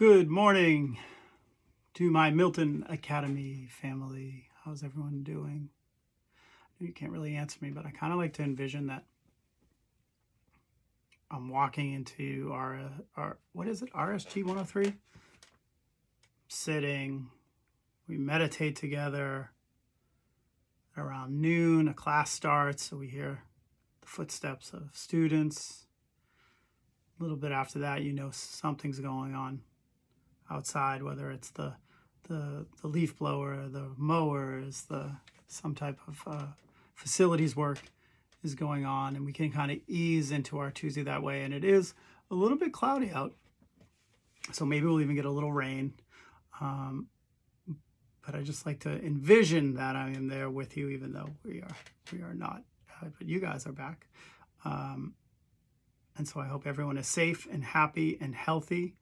Good morning to my Milton Academy family. How's everyone doing? You can't really answer me, but I kind of like to envision that I'm walking into our what is it? RSG 103? Sitting. We meditate together. Around noon, a class starts, so we hear the footsteps of students. A little bit after that, you know something's going on outside, whether it's the leaf blower, the mowers, some type of facilities work is going on, and we can kind of ease into our Tuesday that way. And it is a little bit cloudy out, so maybe we'll even get a little rain. But I just like to envision that I am there with you, even though we are not. But you guys are back, and so I hope everyone is safe and happy and healthy,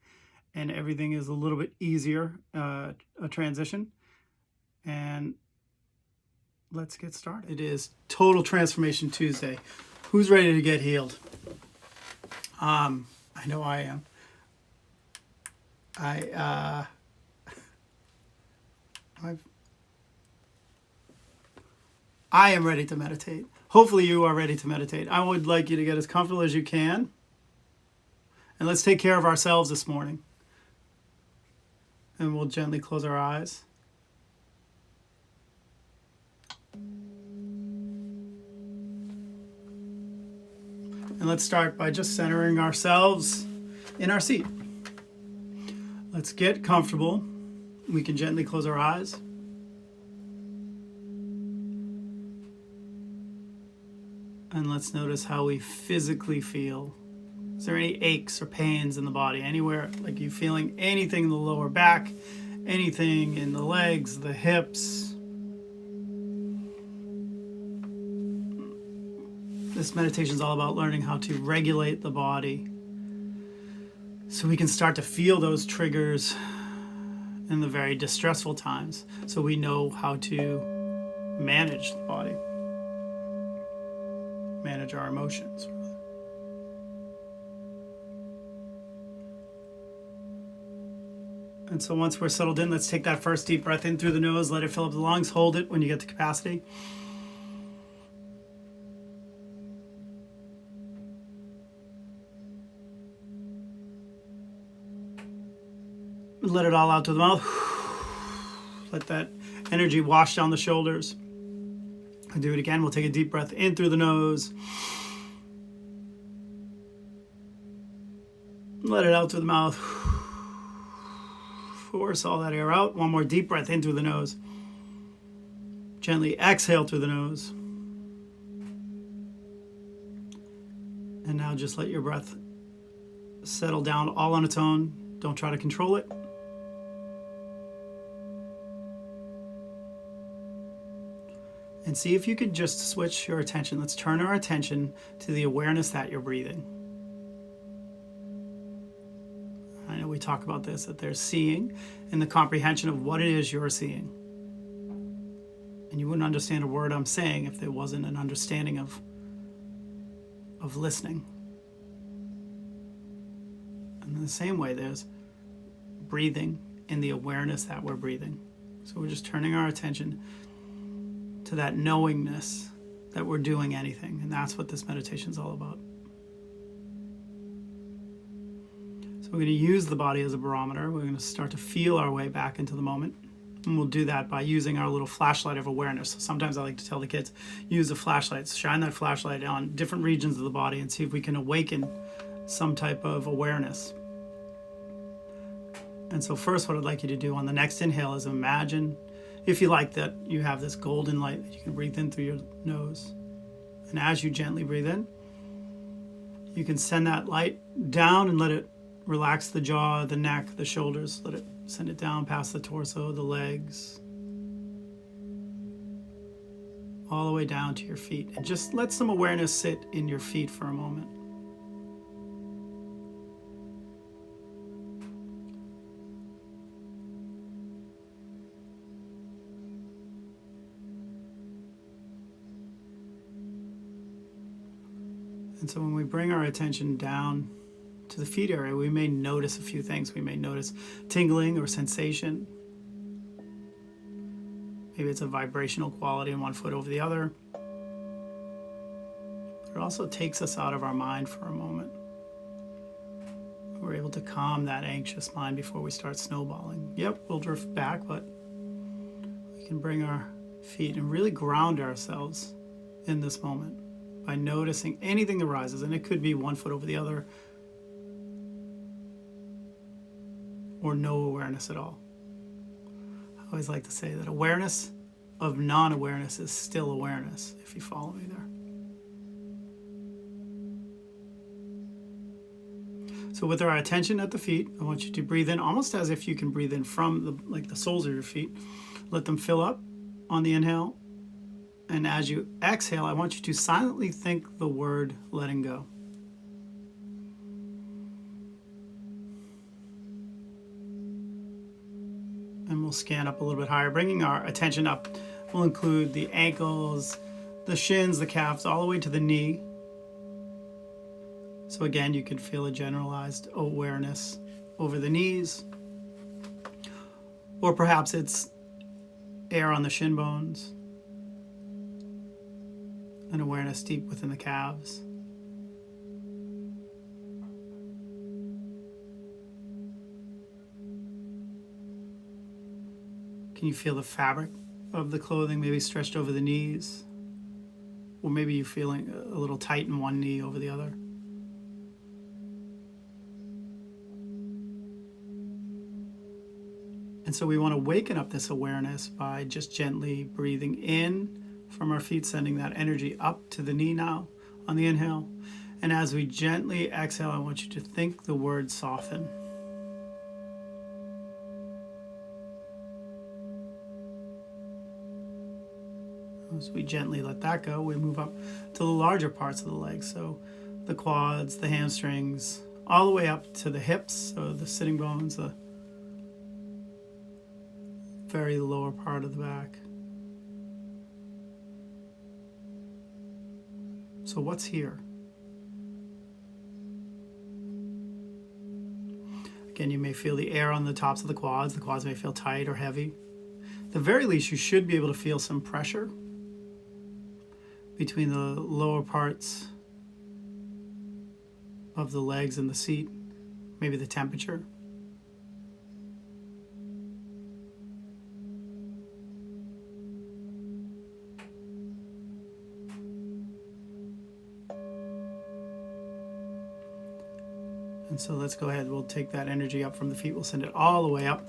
and everything is a little bit easier, a transition. And let's get started. It is Total Transformation Tuesday. Who's ready to get healed? I know I am. I am ready to meditate. Hopefully you are ready to meditate. I would like you to get as comfortable as you can. And let's take care of ourselves this morning. And we'll gently close our eyes. And let's start by just centering ourselves in our seat. Let's get comfortable. We can gently close our eyes. And let's notice how we physically feel. Is there any aches or pains in the body? Anywhere, like you feeling anything in the lower back, anything in the legs, the hips? This meditation is all about learning how to regulate the body so we can start to feel those triggers in the very distressful times, so we know how to manage the body, manage our emotions. And so once we're settled in, let's take that first deep breath in through the nose, let it fill up the lungs, hold it when you get to capacity. Let it all out to the mouth. Let that energy wash down the shoulders. And do it again. We'll take a deep breath in through the nose. Let it out through the mouth. Force all that air out. One more deep breath in through the nose. Gently exhale through the nose. And now just let your breath settle down all on its own. Don't try to control it. And see if you could just switch your attention. Let's turn our attention to the awareness that you're breathing. I know we talk about this, that there's seeing and the comprehension of what it is you're seeing. And you wouldn't understand a word I'm saying if there wasn't an understanding of listening. And in the same way, there's breathing in the awareness that we're breathing. So we're just turning our attention to that knowingness that we're doing anything. And that's what this meditation is all about. So we're going to use the body as a barometer. We're going to start to feel our way back into the moment. And we'll do that by using our little flashlight of awareness. So sometimes I like to tell the kids, use a flashlight. Shine that flashlight on different regions of the body and see if we can awaken some type of awareness. And so first, what I'd like you to do on the next inhale is imagine, if you like, that you have this golden light that you can breathe in through your nose. And as you gently breathe in, you can send that light down and let it relax the jaw, the neck, the shoulders. Let it send it down past the torso, the legs, all the way down to your feet. And just let some awareness sit in your feet for a moment. And so when we bring our attention down to the feet area, we may notice a few things. We may notice tingling or sensation. Maybe it's a vibrational quality in one foot over the other. It also takes us out of our mind for a moment. We're able to calm that anxious mind before we start snowballing. Yep, we'll drift back, but we can bring our feet and really ground ourselves in this moment by noticing anything that arises. And it could be one foot over the other or no awareness at all. I always like to say that awareness of non-awareness is still awareness, if you follow me there. So with our attention at the feet, I want you to breathe in almost as if you can breathe in from the soles of your feet. Let them fill up on the inhale. And as you exhale, I want you to silently think the word letting go. And we'll scan up a little bit higher. Bringing our attention up will include the ankles, the shins, the calves, all the way to the knee. So again, you can feel a generalized awareness over the knees. Or perhaps it's air on the shin bones. An awareness deep within the calves. Can you feel the fabric of the clothing maybe stretched over the knees? Or maybe you're feeling a little tight in one knee over the other. And so we want to waken up this awareness by just gently breathing in from our feet, sending that energy up to the knee now on the inhale. And as we gently exhale, I want you to think the word soften. As we gently let that go, we move up to the larger parts of the legs. So the quads, the hamstrings, all the way up to the hips, so the sitting bones, the very lower part of the back. So what's here? Again, you may feel the air on the tops of the quads. The quads may feel tight or heavy. At the very least, you should be able to feel some pressure between the lower parts of the legs and the seat, maybe the temperature. And so let's go ahead. We'll take that energy up from the feet. We'll send it all the way up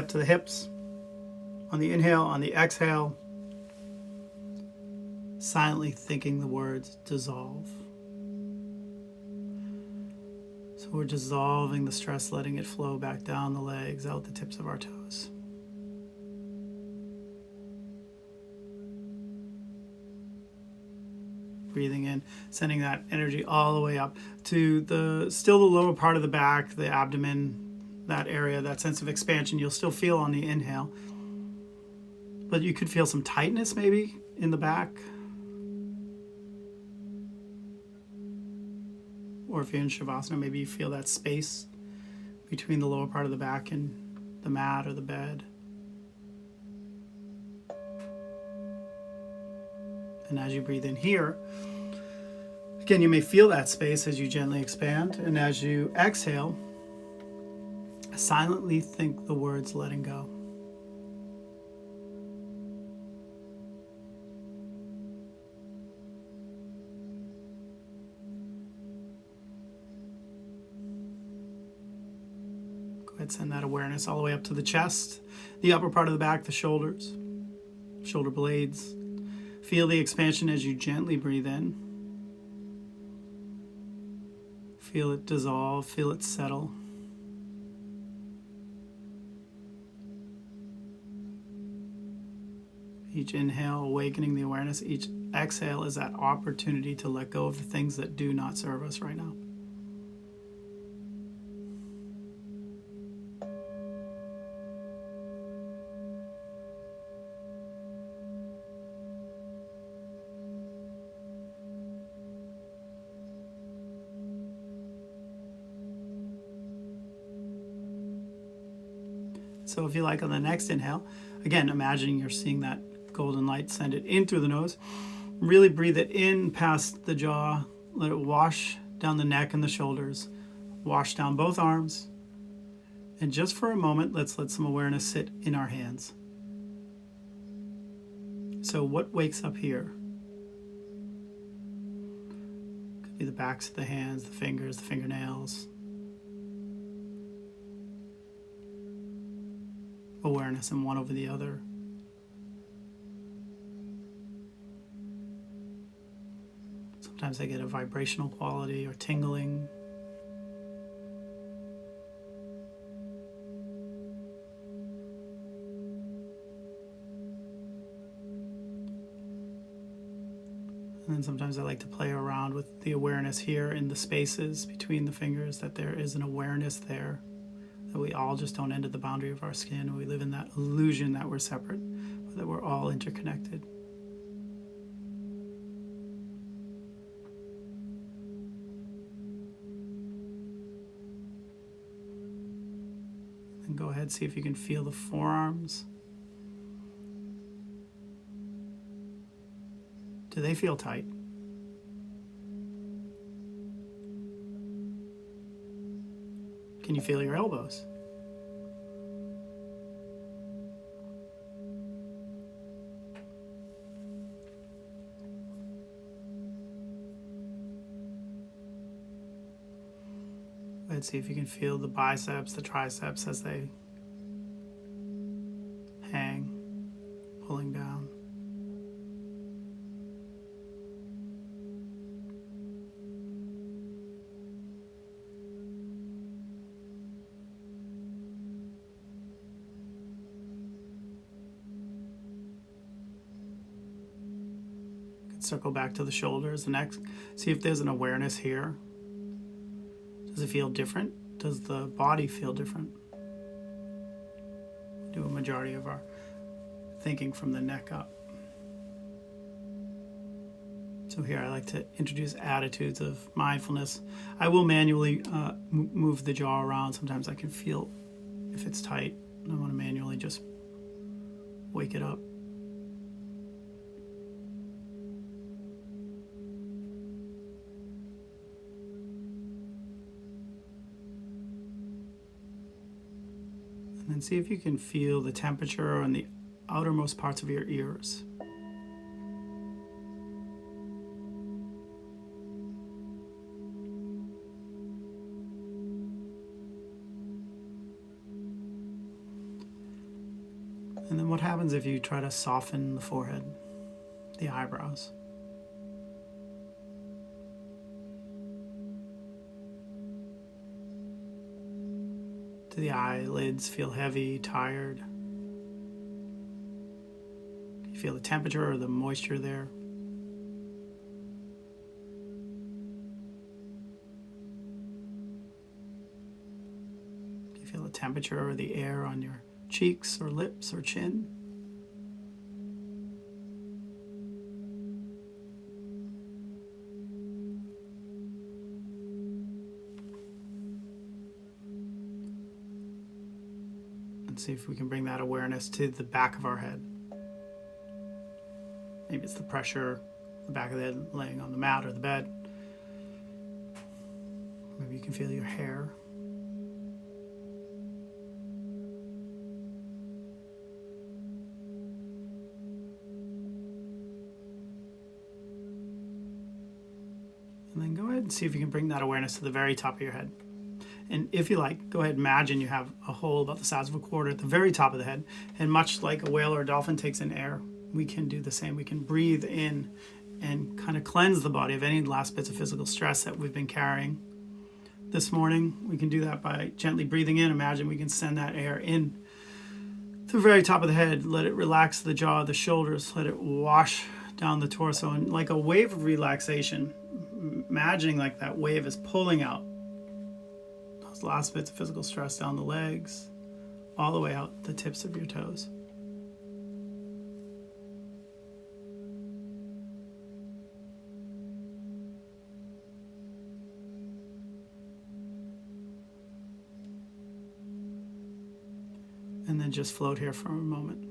to the hips. On the inhale, on the exhale, silently thinking the words dissolve. So we're dissolving the stress, letting it flow back down the legs, out the tips of our toes. Breathing in, sending that energy all the way up to the lower part of the back, the abdomen, that area, that sense of expansion you'll still feel on the inhale. But you could feel some tightness maybe in the back. Or if you're in Shavasana, maybe you feel that space between the lower part of the back and the mat or the bed. And as you breathe in here, again, you may feel that space as you gently expand. And as you exhale, silently think the words letting go. Go ahead, send that awareness all the way up to the chest, the upper part of the back, the shoulders, shoulder blades. Feel the expansion as you gently breathe in. Feel it dissolve, feel it settle. Each inhale, awakening the awareness. Each exhale is that opportunity to let go of the things that do not serve us right now. So if you like, on the next inhale, again, imagining you're seeing that golden light, send it in through the nose. Really breathe it in past the jaw. Let it wash down the neck and the shoulders. Wash down both arms. And just for a moment, let's let some awareness sit in our hands. So what wakes up here? Could be the backs of the hands, the fingers, the fingernails. Awareness in one over the other. Sometimes they get a vibrational quality or tingling. And then sometimes I like to play around with the awareness here in the spaces between the fingers, that there is an awareness there, that we all just don't end at the boundary of our skin. We live in that illusion that we're separate, but that we're all interconnected. And go ahead, see if you can feel the forearms. Do they feel tight? Can you feel your elbows? Let's see if you can feel the biceps, the triceps as they hang, pulling down. Circle back to the shoulders, the neck. See if there's an awareness here. Does it feel different? Does the body feel different? We do a majority of our thinking from the neck up. So here I like to introduce attitudes of mindfulness. I will manually move the jaw around. Sometimes I can feel if it's tight. I want to manually just wake it up. And then see if you can feel the temperature on the outermost parts of your ears. And then what happens if you try to soften the forehead, the eyebrows? Do the eyelids feel heavy, tired? Do you feel the temperature or the moisture there? Do you feel the temperature or the air on your cheeks or lips or chin? See if we can bring that awareness to the back of our head. Maybe it's the pressure, the back of the head laying on the mat or the bed. Maybe you can feel your hair. And then go ahead and see if you can bring that awareness to the very top of your head. And if you like, go ahead and imagine you have a hole about the size of a quarter at the very top of the head. And much like a whale or a dolphin takes in air, we can do the same. We can breathe in and kind of cleanse the body of any last bits of physical stress that we've been carrying. This morning, we can do that by gently breathing in. Imagine we can send that air in to the very top of the head. Let it relax the jaw, the shoulders. Let it wash down the torso. And like a wave of relaxation, imagining like that wave is pulling out those last bits of physical stress down the legs, all the way out the tips of your toes. And then just float here for a moment.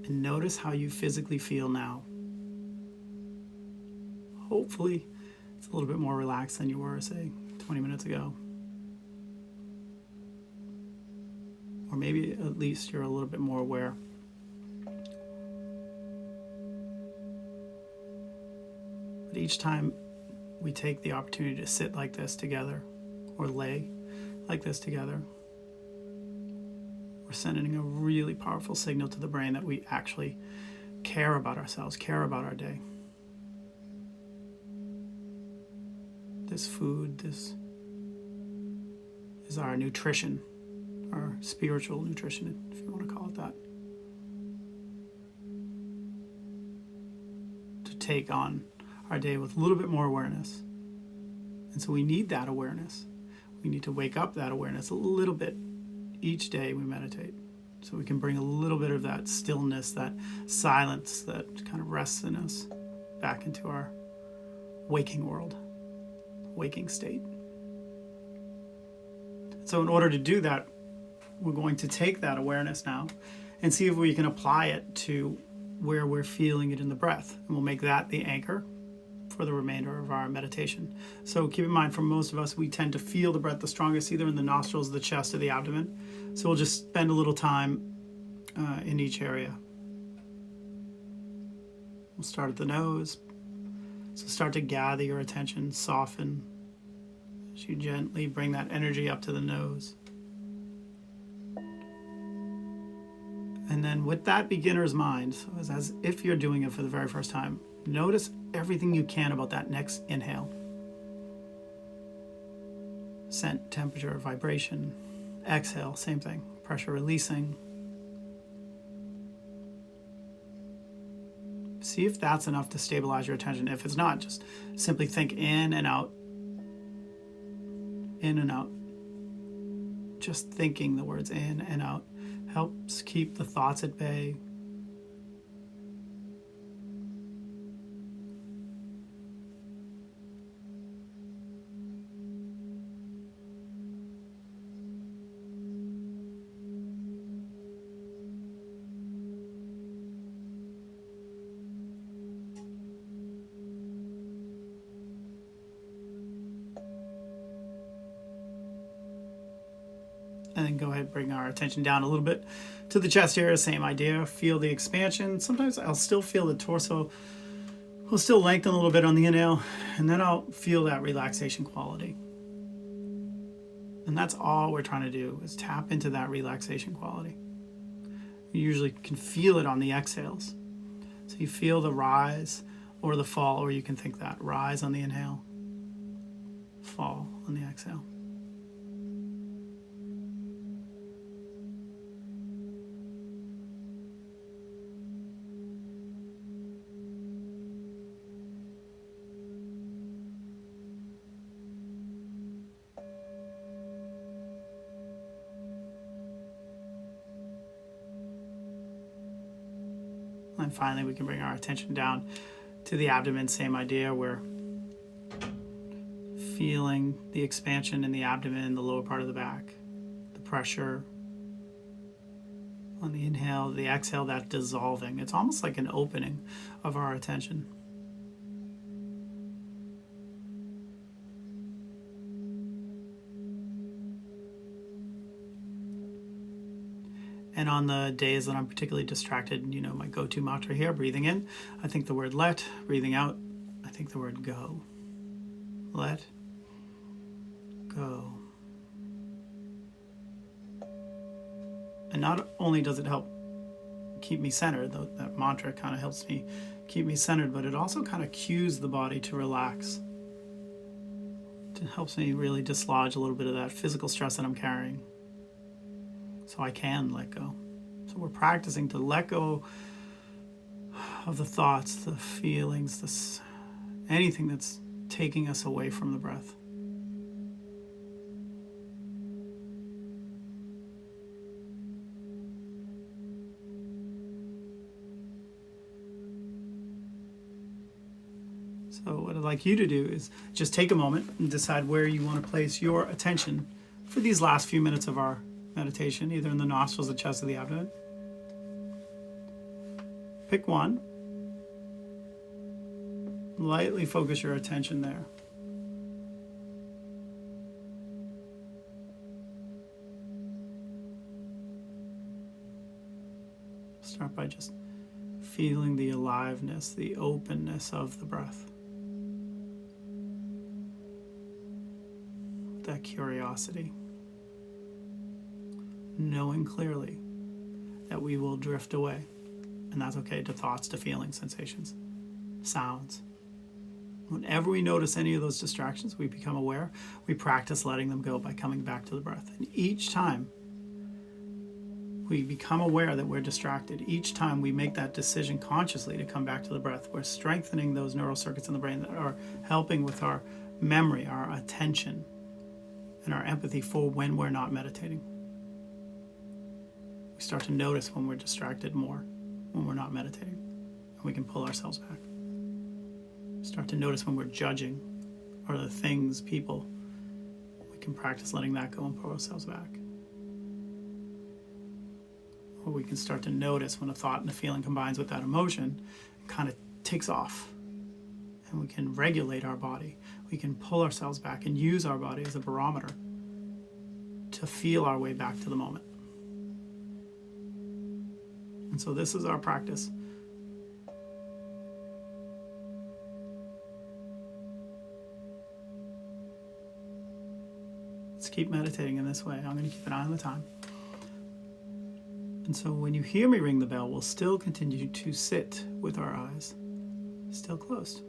And notice how you physically feel now. Hopefully, it's a little bit more relaxed than you were, say, 20 minutes ago. Or maybe at least you're a little bit more aware. But each time we take the opportunity to sit like this together, or lay like this together, we're sending a really powerful signal to the brain that we actually care about ourselves, care about our day. This food, this is our nutrition, our spiritual nutrition, if you want to call it that. To take on our day with a little bit more awareness. And so we need that awareness. We need to wake up that awareness a little bit each day we meditate, so we can bring a little bit of that stillness, that silence that kind of rests in us back into our waking world, waking state. So in order to do that, we're going to take that awareness now and see if we can apply it to where we're feeling it in the breath. And we'll make that the anchor for the remainder of our meditation. So keep in mind, for most of us, we tend to feel the breath the strongest either in the nostrils, the chest, or the abdomen. So we'll just spend a little time in each area. We'll start at the nose. So start to gather your attention, soften as you gently bring that energy up to the nose. And then with that beginner's mind, so as if you're doing it for the very first time, notice everything you can about that next inhale. Scent, temperature, vibration. Exhale, same thing. Pressure releasing. See if that's enough to stabilize your attention. If it's not, just simply think in and out. In and out. Just thinking the words in and out helps keep the thoughts at bay. And then go ahead and bring our attention down a little bit to the chest area. Same idea. Feel the expansion. Sometimes I'll still feel the torso will still lengthen a little bit on the inhale, and then I'll feel that relaxation quality. And that's all we're trying to do, is tap into that relaxation quality. You usually can feel it on the exhales. So you feel the rise or the fall, or you can think that rise on the inhale, fall on the exhale. And finally, we can bring our attention down to the abdomen. Same idea. We're feeling the expansion in the abdomen, the lower part of the back, the pressure on the inhale, the exhale, that dissolving. It's almost like an opening of our attention. And on the days that I'm particularly distracted, my go-to mantra here, breathing in, I think the word let. Breathing out, I think the word go. Let, go. And not only does it help keep me centered, though that mantra kind of helps me keep me centered, but it also kind of cues the body to relax. It helps me really dislodge a little bit of that physical stress that I'm carrying, so I can let go. So we're practicing to let go of the thoughts, the feelings, anything that's taking us away from the breath. So what I'd like you to do is just take a moment and decide where you want to place your attention for these last few minutes of our meditation, either in the nostrils, the chest, or the abdomen. Pick one. Lightly focus your attention there. Start by just feeling the aliveness, the openness of the breath. That curiosity. Knowing clearly that we will drift away, and that's okay, to thoughts, to feelings, sensations, sounds. Whenever we notice any of those distractions, we become aware. We practice letting them go by coming back to the breath. And each time we become aware that we're distracted, each time we make that decision consciously to come back to the breath, we're strengthening those neural circuits in the brain that are helping with our memory, our attention, and our empathy for when we're not meditating. We start to notice when we're distracted more, when we're not meditating, and we can pull ourselves back. Start to notice when we're judging, or the things, people. We can practice letting that go and pull ourselves back. Or we can start to notice when a thought and a feeling combines with that emotion, it kind of takes off. And we can regulate our body. We can pull ourselves back and use our body as a barometer to feel our way back to the moment. And so this is our practice. Let's keep meditating in this way. I'm going to keep an eye on the time. And so when you hear me ring the bell, we'll still continue to sit with our eyes still closed.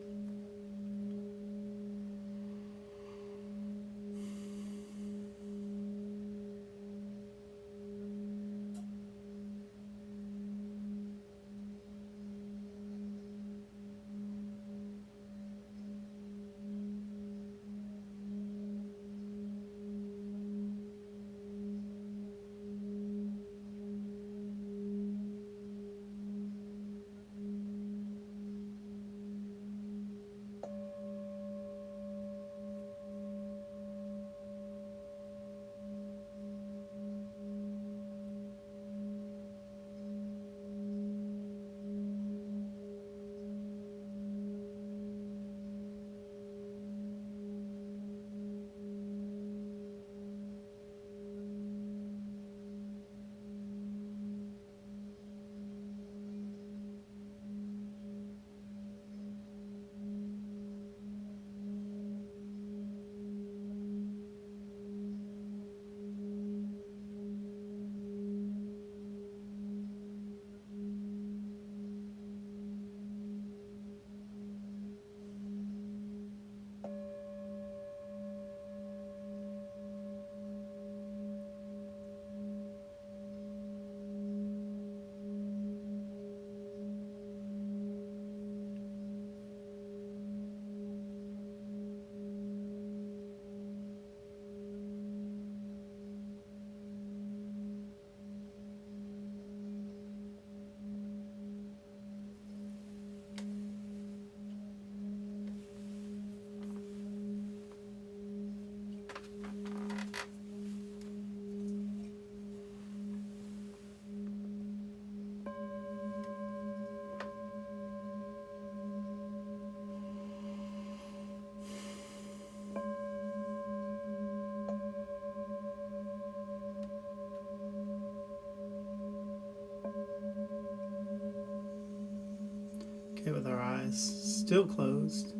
Okay, with our eyes still closed,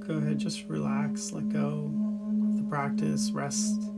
go ahead, just relax, let go of the practice, rest.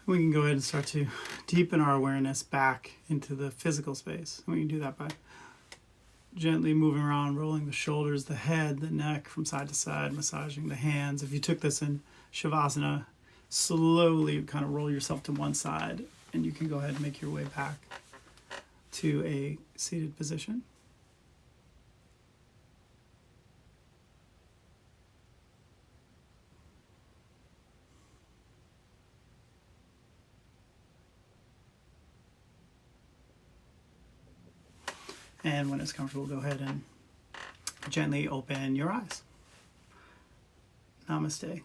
We can go ahead and start to deepen our awareness back into the physical space. We can do that by gently moving around, rolling the shoulders, the head, the neck from side to side, massaging the hands. If you took this in Shavasana, slowly kind of roll yourself to one side, and you can go ahead and make your way back to a seated position. And when it's comfortable, go ahead and gently open your eyes. Namaste.